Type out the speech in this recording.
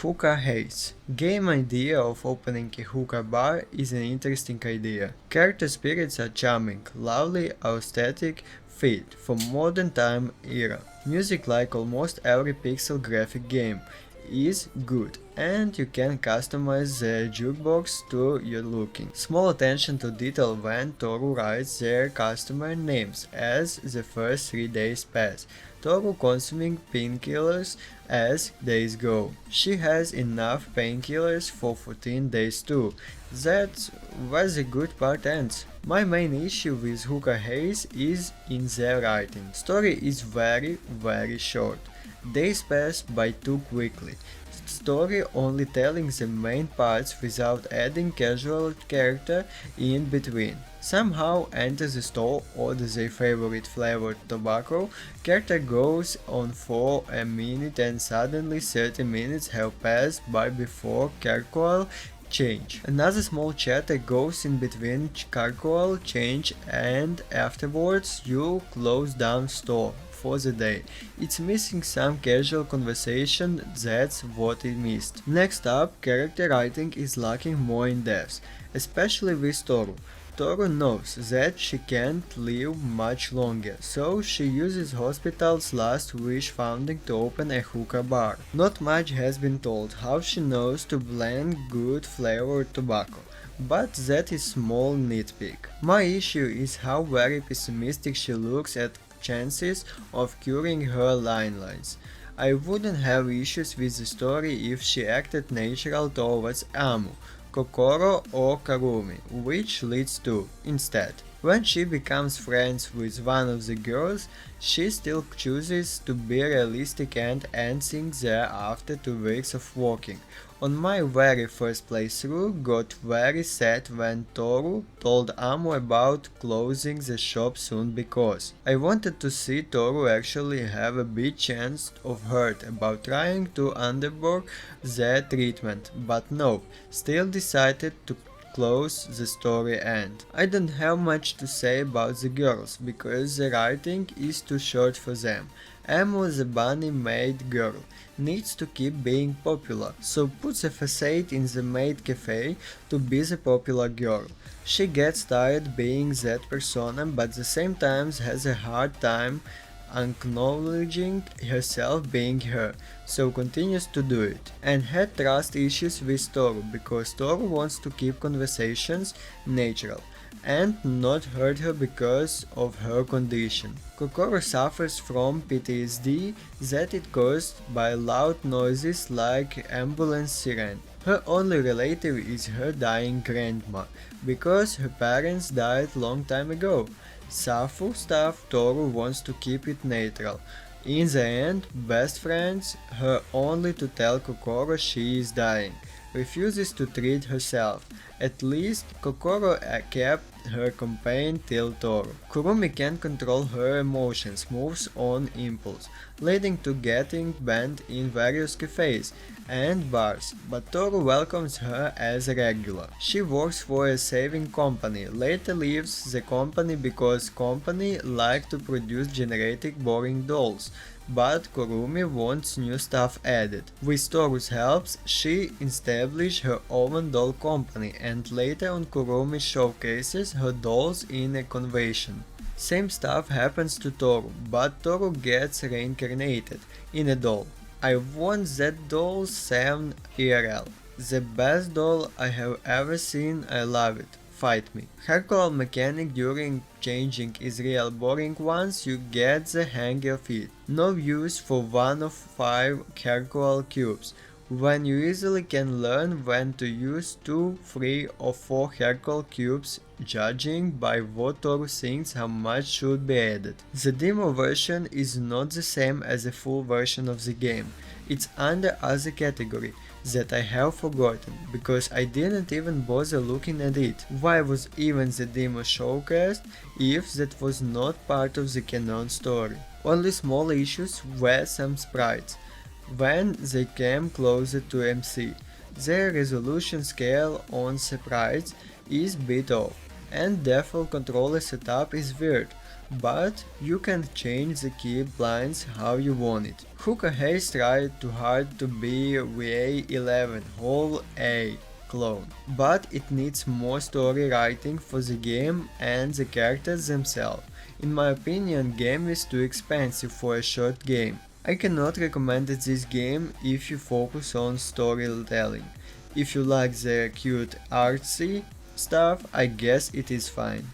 Hookah Haze. Game idea of opening a hookah bar is an interesting idea. Character spirits are charming, lovely, aesthetic, fit for modern time era. Music, like almost every pixel graphic game, is good, and you can customize the jukebox to your liking. Small attention to detail when Toru writes their customer names as the first 3 days pass. Toru consuming painkillers as days go. She has enough painkillers for 14 days too. That's where the good part ends. My main issue with Hookah Haze is in the writing. Story is very short. Days pass by too quickly. Story only telling the main parts without adding casual character in between. Somehow enter the store, order their favorite flavored tobacco, character goes on for a minute and suddenly 30 minutes have passed by before character change. Another small chatter goes in between charcoal change and afterwards you close down store for the day. It's missing some casual conversation, that's what it missed. Next up, character writing is lacking more in depth, especially with Toru. Toru knows that she can't live much longer, so she uses hospital's last wish funding to open a hookah bar. Not much has been told how she knows to blend good flavored tobacco, but that is small nitpick. My issue is how very pessimistic she looks at chances of curing her lines. I wouldn't have issues with the story if she acted natural towards Amu, Kokoro or Karumi, which leads to, instead, when she becomes friends with one of the girls, she still chooses to be realistic and ends there after 2 weeks of walking. On my very first playthrough, got very sad when Toru told Amu about closing the shop soon because I wanted to see Toru actually have a big chance of hurt about trying to undergo the treatment, but no, still decided to close the story end. I don't have much to say about the girls, because the writing is too short for them. Emo, the bunny-made girl, needs to keep being popular, so puts a facade in the maid cafe to be the popular girl. She gets tired being that persona, but at the same time has a hard time acknowledging herself being her, so continues to do it. And had trust issues with Toru, because Toru wants to keep conversations natural and not hurt her because of her condition. Kokoro suffers from PTSD that is caused by loud noises like ambulance siren. Her only relative is her dying grandma, because her parents died long time ago. Safu stuff, Toru wants to keep it neutral. In the end, best friends, her only to tell Kokoro she is dying. Refuses to treat herself. At least, Kokoro kept her campaign till Toru. Kurumi can't control her emotions, moves on impulse, leading to getting banned in various cafes and bars, but Toru welcomes her as a regular. She works for a saving company, later leaves the company because company like to produce generic boring dolls, but Kurumi wants new stuff added. With Toru's help, she establishes her own doll company and later on Kurumi showcases her dolls in a convention. Same stuff happens to Toru, but Toru gets reincarnated in a doll. I want that doll Sam IRL. The best doll I have ever seen, I love it. Fight me. Hardcore mechanic during changing is real boring once you get the hang of it. No use for 1 of 5 hardcore cubes, when you easily can learn when to use 2, 3 or 4 hardcore cubes, judging by what Toru thinks how much should be added. The demo version is not the same as the full version of the game. It's under other category that I have forgotten, because I didn't even bother looking at it. Why was even the demo showcased if that was not part of the canon story? Only small issues were some sprites. When they came closer to MC, their resolution scale on sprites is bit off, and default controller setup is weird. but you can change the key blinds how you want it. Hookah Haze tried too hard to be VA11 whole A clone, but it needs more story writing for the game and the characters themselves. In my opinion, game is too expensive for a short game. I cannot recommend this game if you focus on storytelling. If you like the cute artsy stuff, I guess it is fine.